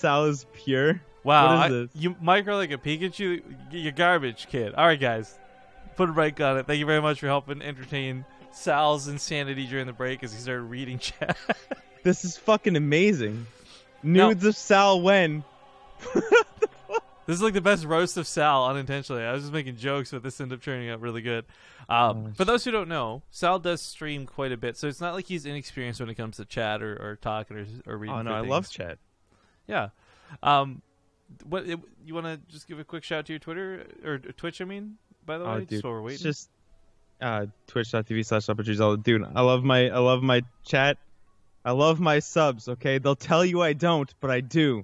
Sal is pure. Wow, what is this? You micro like a Pikachu. You're garbage, kid. All right, guys, put a break on it. Thank you very much for helping entertain Sal's insanity during the break as he started reading chat. This is fucking amazing. Nudes of Sal when? This is like the best roast of Sal unintentionally. I was just making jokes, but this ended up turning out really good. For those who don't know, Sal does stream quite a bit, so it's not like he's inexperienced when it comes to chat or talking or reading. Oh no, I love chat. Yeah. What you want to just give a quick shout to your Twitter or Twitch? I mean, by the way, dude, just while we're waiting. It's just twitch.tv/UpperTrees. Dude, I love my chat. I love my subs. Okay, they'll tell you I don't, but I do.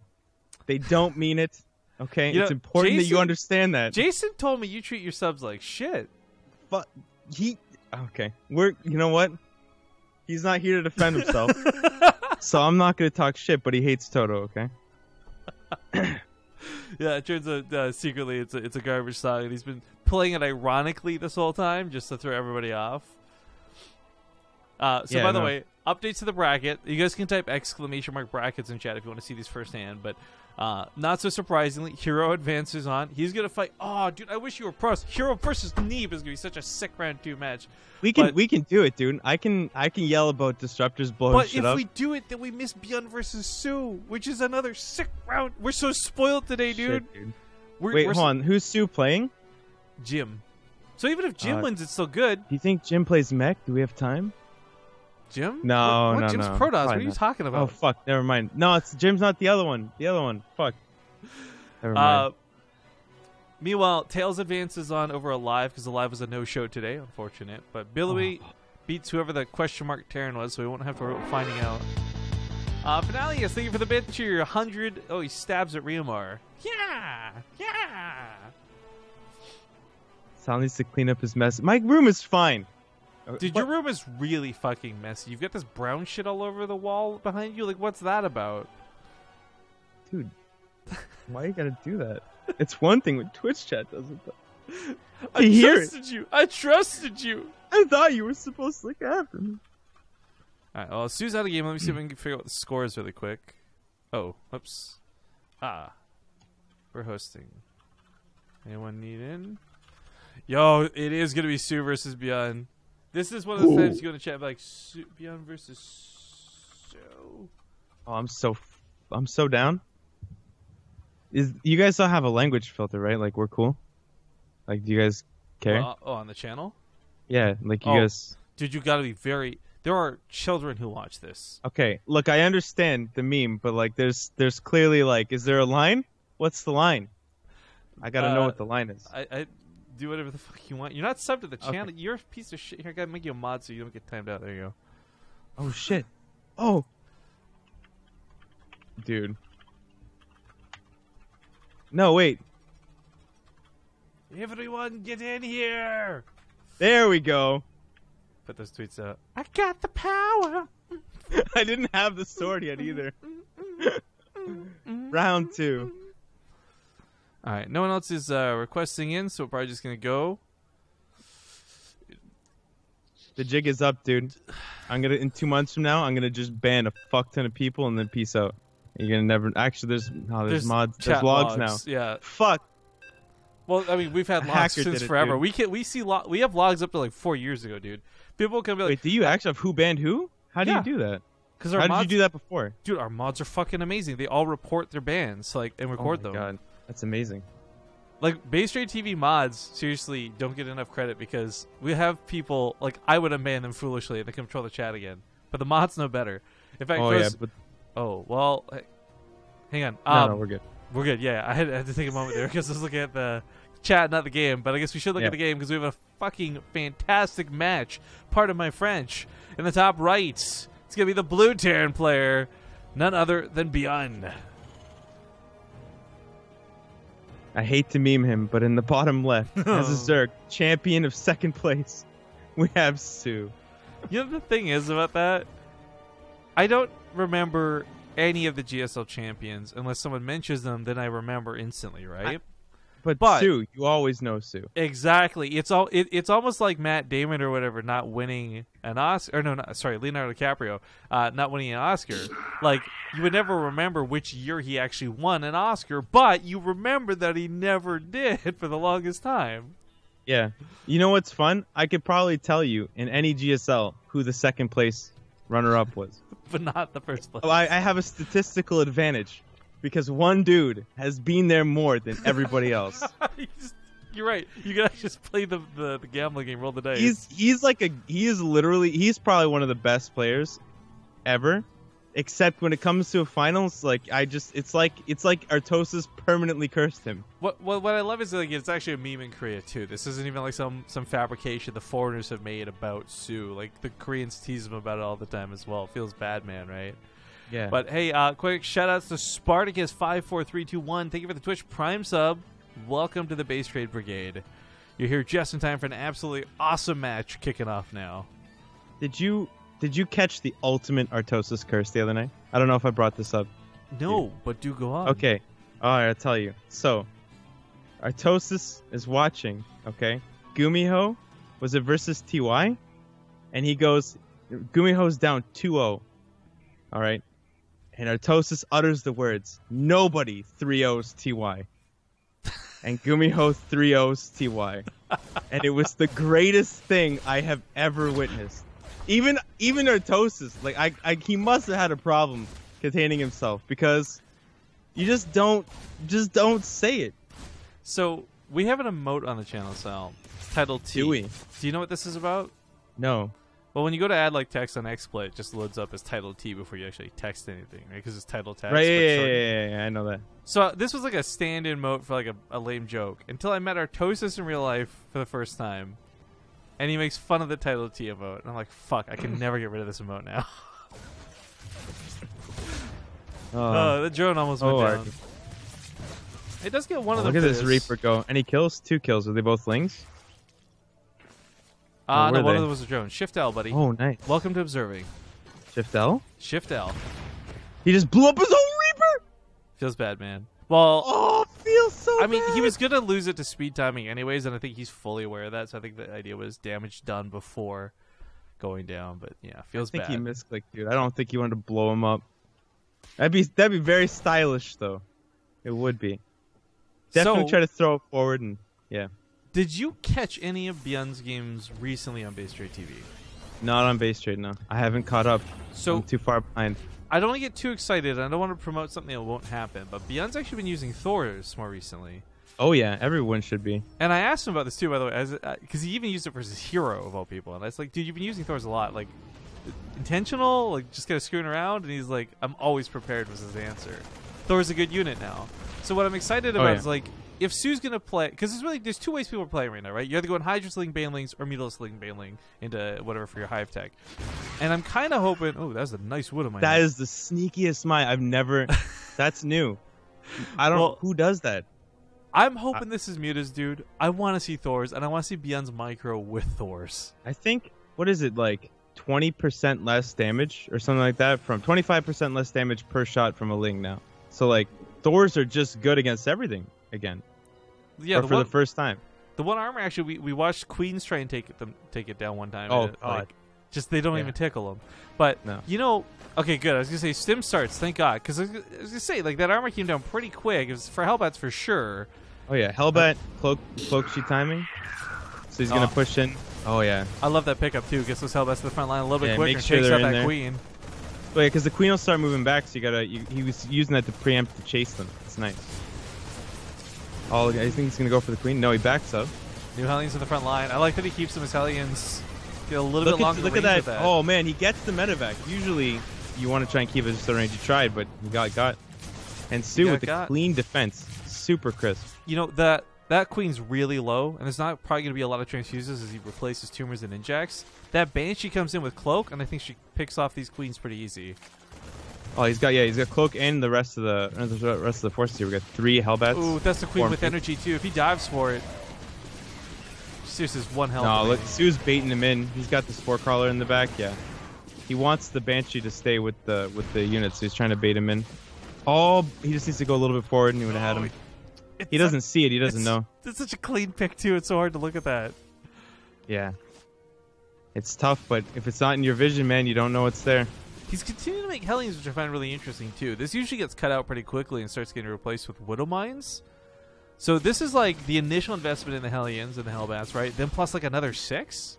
They don't mean it. Okay, it's important that you understand that. Jason told me you treat your subs like shit. But okay. You know what? He's not here to defend himself, so I'm not gonna talk shit. But he hates Toto. Okay. Yeah, it turns out secretly it's a garbage song, and he's been playing it ironically this whole time just to throw everybody off. By the way, updates to the bracket. You guys can type ! brackets in chat if you want to see these firsthand. But not so surprisingly, Hero advances on. He's gonna fight. Oh, dude, I wish you were pros. Hero versus Neeb is gonna be such a sick round 2 match. We can do it, dude. I can yell about disruptors blowing shit up. But if we do it, then we miss ByuN versus soO, which is another sick round. We're so spoiled today, dude. Shit, dude. Wait, hold on. Who's soO playing? Jim. So even if Jim wins, it's still good. Do you think Jim plays mech? Do we have time? Jim? No, what? no, Jim's no. Protoss. What are you talking about? Oh, fuck. Never mind. No, it's Jim's not the other one. The other one. Fuck. Never mind. Meanwhile, Tails advances on over a live because the live was a no-show today. Unfortunate. But Billy beats whoever the question mark Terran was, so we won't have to worry about finding out. Finale, yes, thank you for the bit to your 100. Oh, he stabs at Riomar. Yeah! Yeah! Sal needs to clean up his mess. My room is fine. Dude, your room is really fucking messy. You've got this brown shit all over the wall behind you. Like, what's that about? Dude, why you gotta do that? It's one thing when Twitch chat does it, though. I trusted you. I thought you were supposed to look after me. Alright, well, Sue's out of the game. Let me see if I can figure out the scores really quick. Oh, whoops. We're hosting. Anyone need in? Yo, it is going to be soO versus ByuN. This is one of those times you go to chat like ByuN versus soO. Oh, I'm so down. You guys don't have a language filter, right? Like, we're cool? Like, do you guys care? On the channel? Yeah, like you guys... Dude, you gotta be very... There are children who watch this. Okay, look, I understand the meme, but, like, there's clearly, like, is there a line? What's the line? I gotta know what the line is. I do whatever the fuck you want. You're not subbed to the channel. You're a piece of shit. Here, I gotta make you a mod so you don't get timed out. There you go. Oh, shit. Oh. Dude. No, wait. Everyone get in here! There we go. Put those tweets out. I got the power! I didn't have the sword yet either. Round 2. Alright, no one else is requesting in, so we're probably just gonna go. The jig is up, dude. In 2 months from now, I'm gonna just ban a fuck ton of people and then peace out. You're gonna never... Actually, there's mods. There's logs now. Yeah. Fuck. Well, I mean, we've had logs since forever. We have logs up to like 4 years ago, dude. People can be like, wait, do you actually have who banned who? How do you do that? How did you do that before? Dude, our mods are fucking amazing. They all report their bans, like, and record them. Oh my god, that's amazing. Like, BaseTradeTV mods seriously don't get enough credit because we have people like I would have banned them foolishly and they control the chat again, but the mods know better. In fact, oh well, hang on. No, we're good. We're good. Yeah, I had to take a moment there because I was looking at the chat, not the game. But I guess we should look at the game because we have a fucking fantastic match. Pardon my French. In the top right, it's gonna be the blue Terran player, none other than ByuN. I hate to meme him, but in the bottom left, as a Zerg, champion of 2nd place, we have soO. You know the thing is about that? I don't remember any of the GSL champions unless someone mentions them. Then I remember instantly, right? But soO, you always know soO. Exactly. It's almost like Matt Damon or whatever not winning an Oscar. Or no, Leonardo DiCaprio not winning an Oscar. Like, you would never remember which year he actually won an Oscar, but you remember that he never did for the longest time. Yeah. You know what's fun? I could probably tell you in any GSL who the second place runner-up was. But not the first place. I have a statistical advantage because one dude has been there more than everybody else. You're right. You gotta just play the gambling game, roll the dice. He's probably one of the best players ever. Except when it comes to a finals, like it's like Artosis permanently cursed him. What I love is like it's actually a meme in Korea too. This isn't even like some fabrication the foreigners have made about soO. Like the Koreans tease him about it all the time as well. It feels bad, man, right? Yeah. But hey, quick shout outs to Spartacus54321. Thank you for the Twitch Prime sub. Welcome to the Base Trade Brigade. You're here just in time for an absolutely awesome match kicking off now. Did you catch the ultimate Artosis curse the other night? I don't know if I brought this up. No, but do go on. Okay. All right, I'll tell you. So, Artosis is watching, okay? Gumiho was it versus TY? And he goes, Gumiho's down 2-0. All right? And Artosis utters the words, nobody 3-0s TY. And Gumiho 3-0s TY. And it was the greatest thing I have ever witnessed. Even Artosis, like he must have had a problem containing himself because you just don't say it. So we have an emote on the channel, Sal. It's titled T. Do we? Do you know what this is about? No. Well, when you go to add like text on XSplit, it just loads up as titled T before you actually text anything, right? Because it's title text. Right, yeah, I know that. So this was like a stand-in emote for like a lame joke until I met Artosis in real life for the first time. And he makes fun of the title T emote. And I'm like, fuck, I can never get rid of this emote now. The drone almost went down. It does get one of the Look at this Reaper go. Any kills? 2 kills. Are they both lings? No, one of them was a drone. Shift L, buddy. Oh, nice. Welcome to observing. Shift L? Shift L. He just blew up his own Reaper? Feels bad, man. Well, oh, it feels so I mean, bad. he was going to lose it to speed timing anyways, and I think he's fully aware of that, so I think the idea was damage done before going down, but yeah, feels bad. I think he misclicked, dude. I don't think he wanted to blow him up. That'd be very stylish, though. It would be. Definitely try to throw it forward, and yeah. Did you catch any of ByuN's games recently on BaseTradeTV? Not on BaseTrade, no. I haven't caught up. So I'm too far behind. I don't want to get too excited. I don't want to promote something that won't happen, but ByuN's actually been using Thors more recently. Oh, yeah. Everyone should be. And I asked him about this, too, by the way, because he even used it for his hero, of all people. And I was like, dude, you've been using Thors a lot. Like, intentional? Like, just kind of screwing around? And he's like, I'm always prepared was his answer. Thor's a good unit now. So what I'm excited about is, like, if soO's going to play, because there's 2 ways people are playing right now, right? You're either going Hydra Sling Banelings or Mutalisk Sling Baneling into whatever for your Hive Tech. And I'm kind of hoping, oh, that's a nice wood on my That is the sneakiest mine I've never, that's new. I don't, who does that? I'm hoping this is Mutas, dude. I want to see Thors, and I want to see ByuN's micro with Thors. I think, what is it, like 20% less damage or something like that? From 25% less damage per shot from a Ling now. So, like, Thors are just good against everything again. Yeah, for the first time. The one armor, actually, we watched Queens try and take it down one time. Oh, God. Just they don't even tickle them. But, you know, okay, good. I was going to say, stim starts, thank God. Because I was going to say, like, that armor came down pretty quick. It was for Hellbats for sure. Oh, yeah. Hellbat, cloak sheet timing. So he's going to push in. Oh, yeah. I love that pickup, too. Gets those Hellbats to the front line a little bit quicker and sure takes out that there. Queen. Oh, yeah, because the Queen will start moving back, so he was using that to preempt to chase them. It's nice. Oh, I think he's going to go for the Queen. No, he backs up. New Hellions in the front line. I like that he keeps them as Hellions get a little bit longer. Look at that. Oh, man, he gets the medevac. Usually, you want to try and keep it just the range you tried, but he got. And soO with the clean defense. Super crisp. You know, that Queen's really low, and there's not probably going to be a lot of transfuses as he replaces Tumors and Injects. That Banshee comes in with Cloak, and I think she picks off these Queens pretty easy. Oh, he's got Cloak and the rest of the forces here. We got 3 Hellbats. Ooh, that's the Queen with energy too. If he dives for it, seriously, is 1 health. No, look, soO's baiting him in. He's got the Spore Crawler in the back. Yeah, he wants the Banshee to stay with the units. So he's trying to bait him in. Oh, he just needs to go a little bit forward, and he would have had him. He doesn't see it. He doesn't know. It's such a clean pick too. It's so hard to look at that. Yeah. It's tough, but if it's not in your vision, man, you don't know it's there. He's continuing to make Hellions, which I find really interesting too. This usually gets cut out pretty quickly and starts getting replaced with Widow Mines. So this is like the initial investment in the Hellions and the Hellbats, right? Then plus like another 6.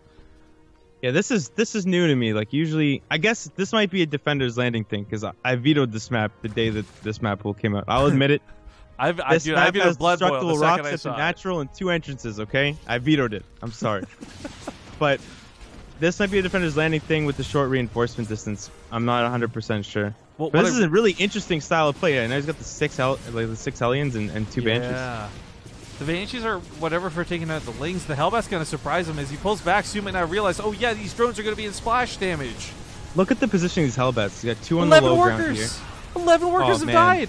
Yeah, this is new to me. Like usually, I guess this might be a Defender's Landing thing because I vetoed this map the day that this map will came out. I'll admit it. I vetoed Blood Boil the second I saw it. Natural and 2 entrances. Okay, I vetoed it. I'm sorry, but this might be a Defender's Landing thing with the short reinforcement distance. I'm not 100% sure. Well, but this is a really interesting style of play. I know he's got the 6 Hellions and 2 Banshees. Yeah. The Banshees are whatever for taking out the Lings. The Hellbat's going to surprise him as he pulls back. Su might not realize, oh yeah, these drones are going to be in splash damage. Look at the positioning of these Hellbats. You got 2 on the low ground here. 11 workers have died.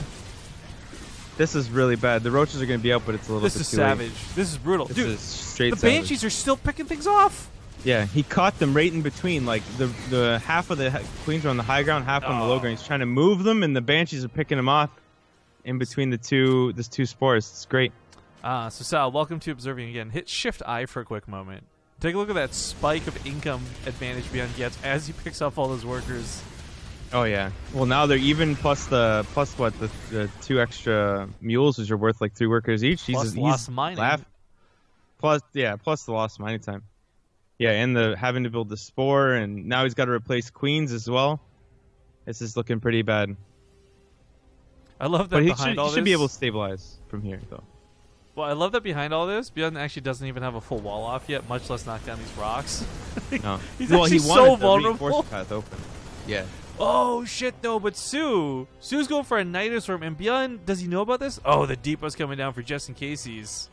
This is really bad. The roaches are going to be out, but it's a little bit too late. This is savage. This is brutal. This Dude, is straight the Banshees are still picking things off. Yeah, he caught them right in between. Like the half of the Queens are on the high ground, half on the low ground. He's trying to move them, and the Banshees are picking them off in between the two spores. It's great. So Sal, welcome to observing again. Hit Shift I for a quick moment. Take a look at that spike of income advantage ByuN gets as he picks off all those workers. Oh yeah. Well, now they're even plus the 2 extra mules, which are worth like 3 workers each. Plus lost mining. Plus the lost mining time. Yeah, and the having to build the spore, and now he's got to replace Queens as well. This is looking pretty bad. I love that. But he should be able to stabilize from here, though. Well, I love that behind all this, ByuN actually doesn't even have a full wall off yet, much less knock down these rocks. No. He's actually so vulnerable. Path open. Yeah. Oh shit, no! But Su's going for a Nidus Worm, and ByuN, does he know about this? Oh, the Depot's coming down for just in case he's.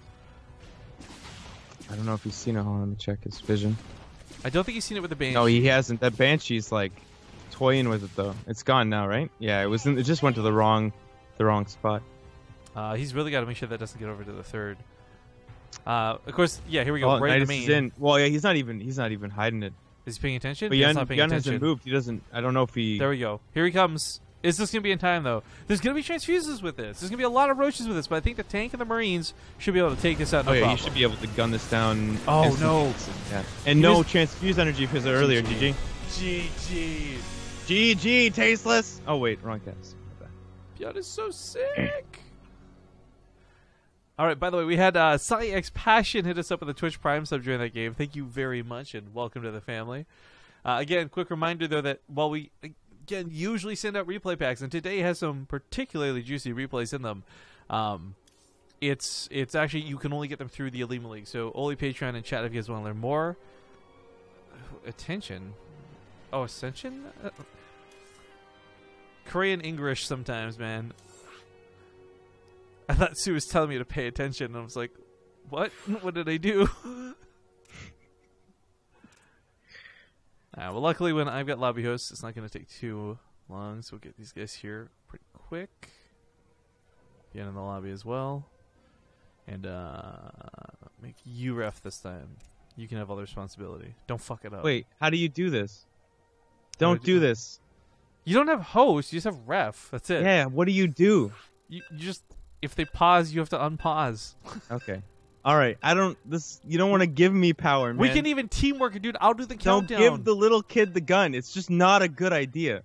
I don't know if he's seen it. Hold on, let me check his vision. I don't think he's seen it with the Banshee. No, he hasn't. That Banshee's like toying with it though. It's gone now, right? Yeah, it just went to the wrong spot. He's really got to make sure that doesn't get over to the 3rd. Of course, yeah. Here we go. Right in the main. Is in. Well, yeah, he's not even hiding it. Is he paying attention? But ByuN hasn't moved. He doesn't. I don't know if he. There we go. Here he comes. Is this going to be in time, though? There's going to be transfuses with this. There's going to be a lot of roaches with this, but I think the tank and the Marines should be able to take this out. No problem. You should be able to gun this down. Oh, no. Yeah. And no transfuse energy because earlier. GG. GG. GG. Tasteless. Oh, wait. Wrong cast. ByuN is so sick. All right, by the way, we had SciX Passion hit us up with a Twitch Prime sub during that game. Thank you very much, and welcome to the family. Again, quick reminder, though, that while we... Again, usually send out replay packs, and today has some particularly juicy replays in them. It's actually, you can only get them through the Olimoleague, so only Patreon and chat if you guys want to learn more. Attention. Oh, Ascension? Korean English sometimes, man. I thought Sue was telling me to pay attention, and I was like, what? What did I do? Well, luckily, when I've got lobby hosts, it's not going to take too long, so we'll get these guys here pretty quick. Get in the lobby as well. And make you ref this time. You can have all the responsibility. Don't fuck it up. Wait, how do you do this? Don't do this. You don't have host, you just have ref. That's it. Yeah, what do you do? You just, if they pause, you have to unpause. Okay. All right, you don't want to give me power, man. We can even teamwork it, dude. I'll do the countdown. Don't give the little kid the gun. It's just not a good idea.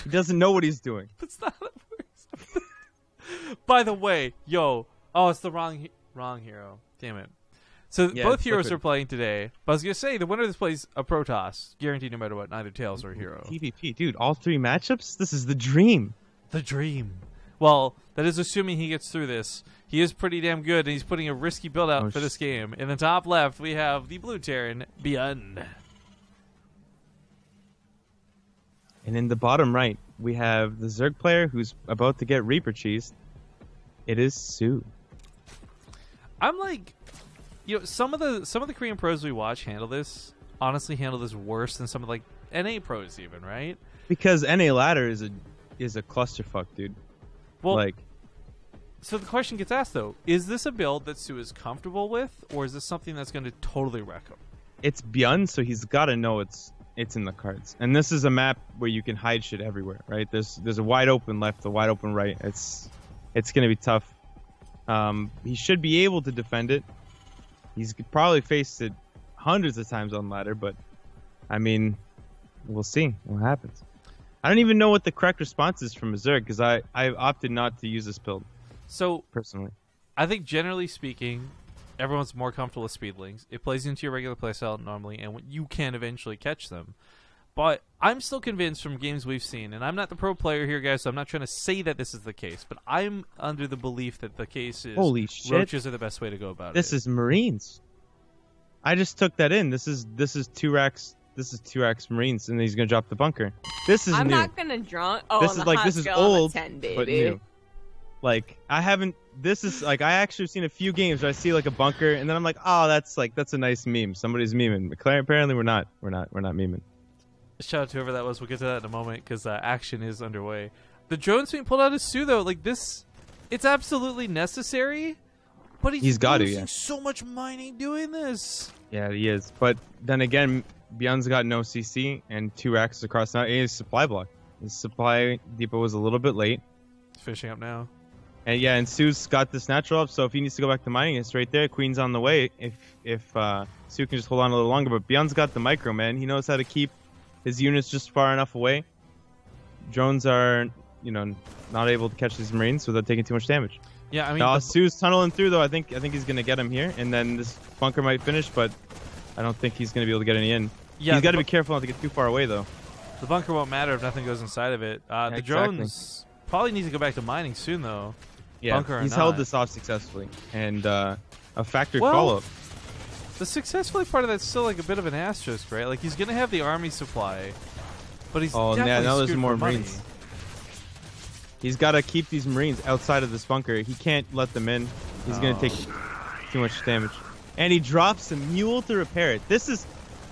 He doesn't know what he's doing. That's not how it works. By the way, it's the wrong hero. Damn it. So both heroes are playing today. But I was going to say, the winner of this plays a Protoss. Guaranteed no matter what, neither Tails or hero. TVP, dude, all 3 matchups? This is the dream. The dream. Well, that is assuming he gets through this. He is pretty damn good, and he's putting a risky build out for this game. In the top left, we have the blue Terran, ByuN. And in the bottom right, we have the Zerg player who's about to get Reaper cheesed. It is soO. I'm like, some of the Korean pros we watch handle this worse than some of NA pros even, right? Because NA ladder is a clusterfuck, dude. Well, so the question gets asked, though, is this a build that soO is comfortable with, or is this something that's going to totally wreck him? It's ByuN, so he's got to know it's in the cards. And this is a map where you can hide shit everywhere, right? There's a wide open left, a wide open right. It's going to be tough. He should be able to defend it. He's probably faced it hundreds of times on ladder, but I mean, we'll see what happens. I don't even know what the correct response is from a Zerg because I opted not to use this build. So personally, I think generally speaking, everyone's more comfortable with speedlings. It plays into your regular playstyle normally, and you can eventually catch them. But I'm still convinced from games we've seen, and I'm not the pro player here, guys, so I'm not trying to say that this is the case, but I'm under the belief that the case is holy shit, roaches are the best way to go about it. This is Marines. I just took that in. This is 2 racks. This is 2 racks Marines, and he's gonna drop the bunker. This is I'm new. not gonna draw. Oh, this on is the like hot this is scale, I'm a old, 10, baby. but new. Like I haven't. This is like I actually have seen a few games where I see like a bunker, and then I'm like, oh, that's a nice meme. Somebody's memeing. Apparently, we're not. We're not memeing. Shout out to whoever that was. We'll get to that in a moment because action is underway. The drones being pulled out of soO though, like this, it's absolutely necessary. But he's got losing so much mining doing this. Yeah, he is. But then again, ByuN's got no CC and 2 racks across now. His supply block. His supply depot was a little bit late. It's finishing up now. And yeah, and soO's got this natural up, so if he needs to go back to mining, it's right there. Queen's on the way. If soO can just hold on a little longer, but ByuN's got the micro, man. He knows how to keep his units just far enough away. Drones are, not able to catch these Marines without taking too much damage. Yeah, I mean, soO's tunneling through though. I think he's gonna get him here, and then this bunker might finish, but I don't think he's gonna be able to get any in. Yeah, he's got to be careful not to get too far away though. The bunker won't matter if nothing goes inside of it. The drones probably need to go back to mining soon though. Yeah, he's held this off successfully, and a factory follow-up. The successfully part of that's still like a bit of an asterisk, right? Like he's gonna have the army supply, but he's definitely now there's screwed more for money. Marines. He's got to keep these Marines outside of this bunker. He can't let them in. He's gonna take too much damage, and he drops a mule to repair it. This is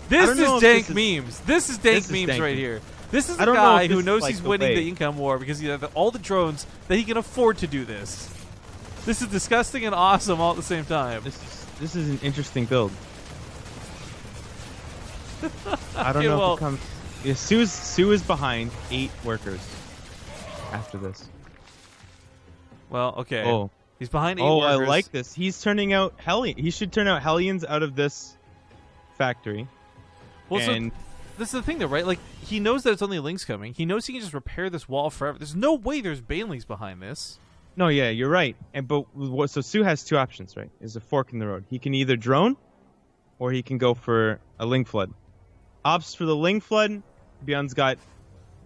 dank memes. This is dank memes right here. This is a guy who knows he's winning the income war because he has all the drones that he can afford to do this. This is disgusting and awesome all at the same time. This is an interesting build. I don't know if it comes. Yeah, soO is behind 8 workers after this. Well, okay. Oh. He's behind 8 workers. Oh, I like this. He's turning out He should turn out Hellions out of this factory. Well, so this is the thing, though, right? Like, he knows that it's only Lings coming. He knows he can just repair this wall forever. There's no way there's Banelings behind this. No, yeah, you're right. So soO has 2 options, right? There's a fork in the road. He can either drone, or he can go for a Ling Flood. Opts for the Ling Flood. ByuN's got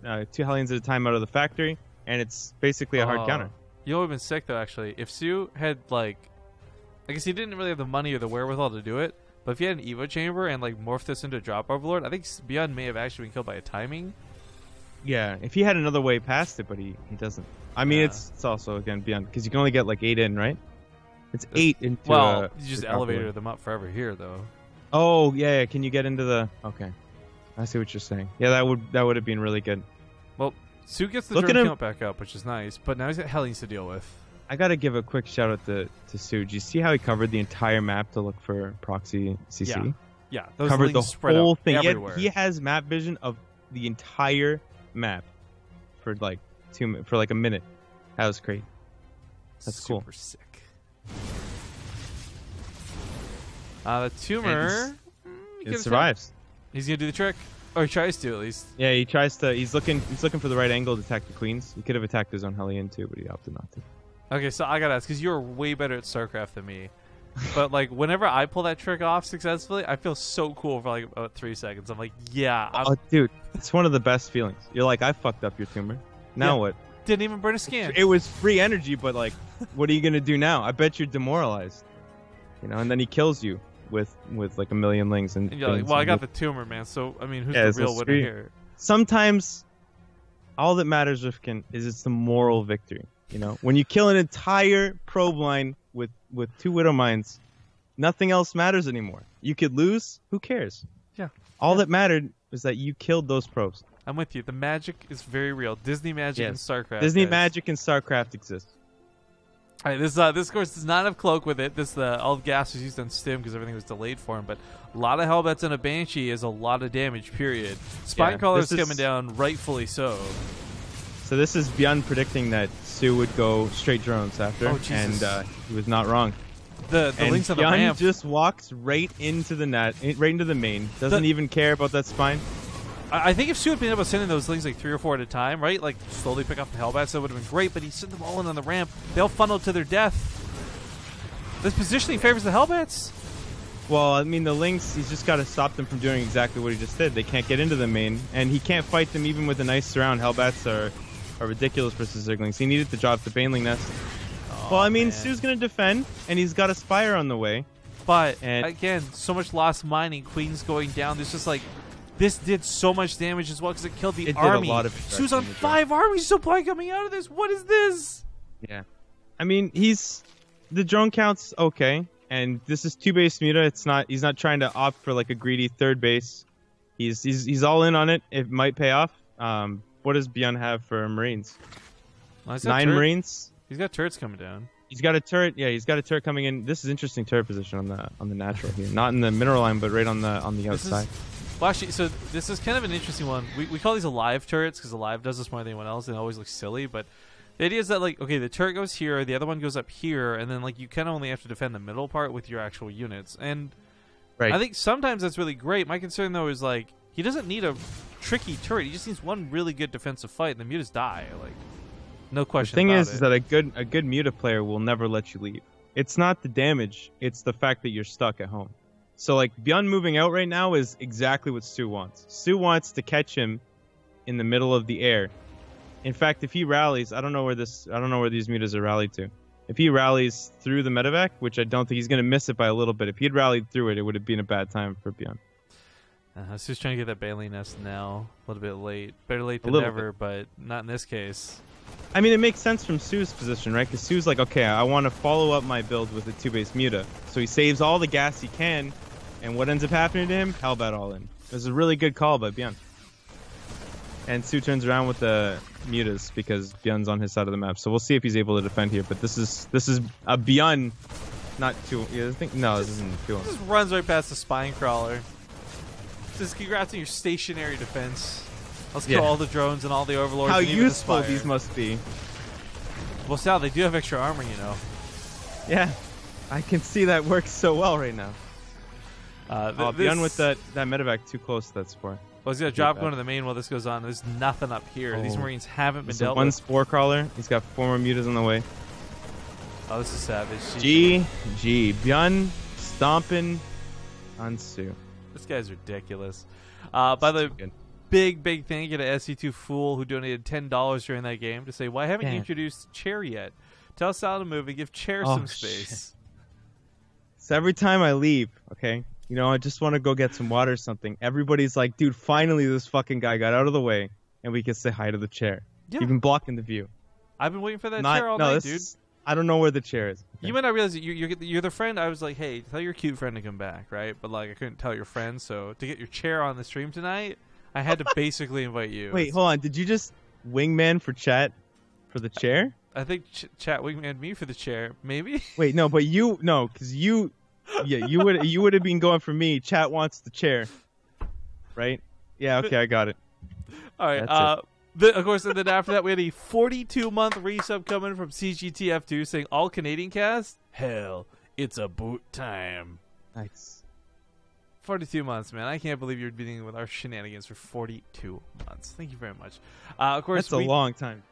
2 Hellions at a time out of the factory, and it's basically a hard counter. You know what would have been sick, though, actually? If soO had, like... I guess he didn't really have the money or the wherewithal to do it, but if he had an Evo Chamber and, like, morphed this into a Drop Overlord, I think ByuN may have actually been killed by a timing. Yeah, if he had another way past it, but he doesn't. I mean, it's also, again, ByuN, because you can only get, like, 8 in, right? It's 8 into you just elevated them up forever here, though. Oh, yeah, can you get into the... Okay. I see what you're saying. Yeah, that would have been really good. Well, soO gets the drone count back up, which is nice, but now he's got Hellions to deal with. I gotta give a quick shout out to soO. Do you see how he covered the entire map to look for proxy CC? Yeah. Those covered the whole thing. Everywhere. He has map vision of the entire map for like a minute. That was great. That's cool. Super sick. The tumor. It survives. He's gonna do the trick, or he tries to at least. Yeah, he tries to. He's looking for the right angle to attack the queens. He could have attacked his own Hellion too, but he opted not to. Okay, so I gotta ask, because you're way better at StarCraft than me. But like, whenever I pull that trick off successfully, I feel so cool for like about 3 seconds. I'm like, yeah. Oh, dude, it's one of the best feelings. You're like, I fucked up your tumor. Now what? Didn't even burn a scan. It was free energy, but like, what are you gonna do now? I bet you're demoralized. And then he kills you with like a million lings and. You're like, well, I got the tumor, man. So I mean, who's the real winner here? Sometimes, all that matters, Rifkin, is it's the moral victory. When you kill an entire probe line with 2 Widow Mines, nothing else matters anymore. You could lose. Who cares? Yeah. All that mattered was that you killed those probes. I'm with you. The magic is very real. Disney magic and StarCraft. Disney magic and StarCraft exist. All right, this course does not have cloak with it. All the gas was used on Stim because everything was delayed for him. But a lot of Hellbats on a Banshee is a lot of damage. Period. Spinecrawler is coming down, rightfully so. So this is ByuN predicting that soO would go straight drones after, and he was not wrong. The links on the ByuN ramp just walks right into the right into the main. Doesn't even care about that spine. I think if soO had been able to send in those things like 3 or 4 at a time, right? Like slowly pick off the Hellbats, that would have been great. But he sent them all in on the ramp. They all funneled to their death. This positioning favors the Hellbats. Well, I mean, the Lynx, he's just got to stop them from doing exactly what he just did. They can't get into the main, and he can't fight them even with a nice surround. Hellbats are ridiculous versus Zerglings. He needed to drop the Baneling Nest. Oh, well, I mean, man. soO's going to defend, and he's got a Spire on the way. But, again, so much lost mining. Queen's going down. There's just like... This did so much damage as well because it killed the army. Did a lot of soO's on 5 army supply coming out of this. What is this? Yeah. I mean, the drone count's okay. And this is 2 base Muta. He's not trying to opt for like a greedy 3rd base. He's all in on it. It might pay off. What does ByuN have for Marines? Well, 9 Marines. He's got turrets coming down. He's got a turret. Yeah, he's got a turret coming in. This is interesting turret position on the natural here. Not in the mineral line, but right on the outside. Well, actually, so this is kind of an interesting one. We call these alive turrets because alive does this more than anyone else, and it always looks silly. But the idea is that, like, okay, the turret goes here, the other one goes up here, and then, like, you kind of only have to defend the middle part with your actual units. And I think sometimes that's really great. My concern, though, is, like, he doesn't need a tricky turret. He just needs one really good defensive fight, and the mutas die. Like, no question about it. The thing is that a good muta player will never let you leave. It's not the damage. It's the fact that you're stuck at home. So, like, ByuN moving out right now is exactly what soO wants. soO wants to catch him in the middle of the air. In fact, if he rallies, I don't know where these mutas are rallied to. If he rallies through the medevac, which I don't think he's going to miss it by a little bit. If he had rallied through it, it would have been a bad time for ByuN. soO's trying to get that Baneling Nest now. A little bit late. Better late than never, but not in this case. I mean, it makes sense from soO's position, right? Because soO's like, okay, I want to follow up my build with a 2 base Muta. So he saves all the gas he can. And what ends up happening to him? Hellbat all in. It was a really good call by ByuN. And soO turns around with the mutas because ByuN's on his side of the map. So we'll see if he's able to defend here. But this is a ByuN, not 2. Yeah, this isn't 2. Just runs right past the spine crawler. Just congrats on your stationary defense. Let's kill all the drones and all the overlords. How and even useful the these must be. Well, Sal, they do have extra armor, you know. Yeah, I can see that works so well right now. ByuN with that medevac too close to that spore. Well, he's got a drop going to the main while this goes on. There's nothing up here. These Marines haven't been dealt with. One spore crawler. He's got 4 more mutas on the way. Oh, this is savage. GG. ByuN stomping on soO. This guy's ridiculous. By the big thank you to SC2 Fool who donated $10 during that game to say, why haven't you introduced Chair yet? Tell Sal to move and give Chair some space. Shit. So every time I leave, okay, you know, I just want to go get some water or something. Everybody's like, dude, finally this fucking guy got out of the way and we can say hi to the chair. Yeah. You've been blocking the view. I've been waiting for that chair all night, dude. I don't know where the chair is. Okay. You might not realize that you're the friend. I was like, hey, tell your cute friend to come back, right? But like, I couldn't tell your friend, so to get your chair on the stream tonight, I had to basically invite you. Wait, hold on. Did you just wingman for chat for the chair? I think chat wingman me for the chair, maybe. Wait, no, but because you would have been going for me. Chat wants the chair, right? Yeah, okay, I got it. All right. Of course, and then after that, we had a 42-month resub coming from CGTF2 saying, all Canadian cast? Hell, it's a boot time. Nice. 42 months, man. I can't believe you're dealing with our shenanigans for 42 months. Thank you very much. Of course, that's a long time.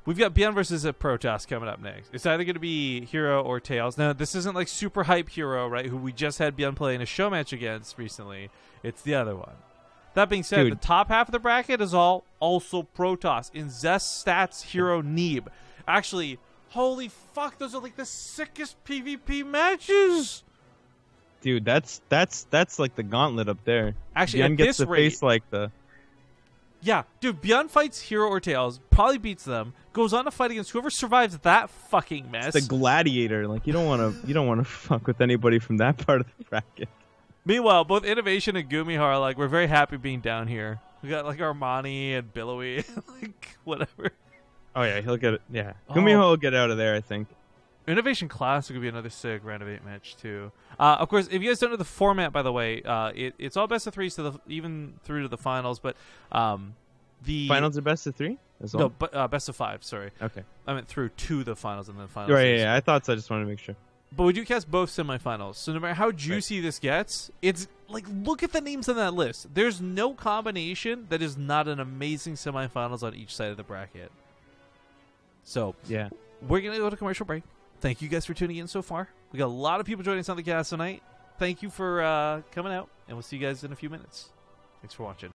We've got ByuN versus a Protoss coming up next. It's either going to be Hero or Tails. Now, this isn't like super hype Hero, right, who we just had ByuN play in a show match against recently. It's the other one. That being said, the top half of the bracket is all also Protoss. In Zest Stats Hero Neeb. Actually, holy fuck, those are like the sickest PvP matches. Dude, that's like the gauntlet up there. Actually, ByuN at gets this the rate, face like the... Yeah, dude, ByuN fights Hero or Tails, probably beats them, goes on to fight against whoever survives that fucking mess. It's the gladiator. Like, you don't want to fuck with anybody from that part of the bracket. Meanwhile, both Innovation and Gumiho are like, we're very happy being down here. We got like Armani and Billowy, like whatever. Oh yeah, he'll get it. Yeah, Gumiho will get out of there, I think. Innovation Classic would be another sick round of 8 match too. Of course, if you guys don't know the format, by the way, it's all best of 3, so even through to the finals. But the finals are best of 3. as well? No, but best of 5. Sorry. Okay. I meant through to the finals and then finals. Right. Yeah. I thought so. I just wanted to make sure. But we do cast both semifinals, so no matter how juicy this gets, it's like, look at the names on that list. There's no combination that is not an amazing semifinals on each side of the bracket. So yeah, we're gonna go to commercial break. Thank you guys for tuning in so far. We got a lot of people joining us on the cast tonight. Thank you for coming out, and we'll see you guys in a few minutes. Thanks for watching.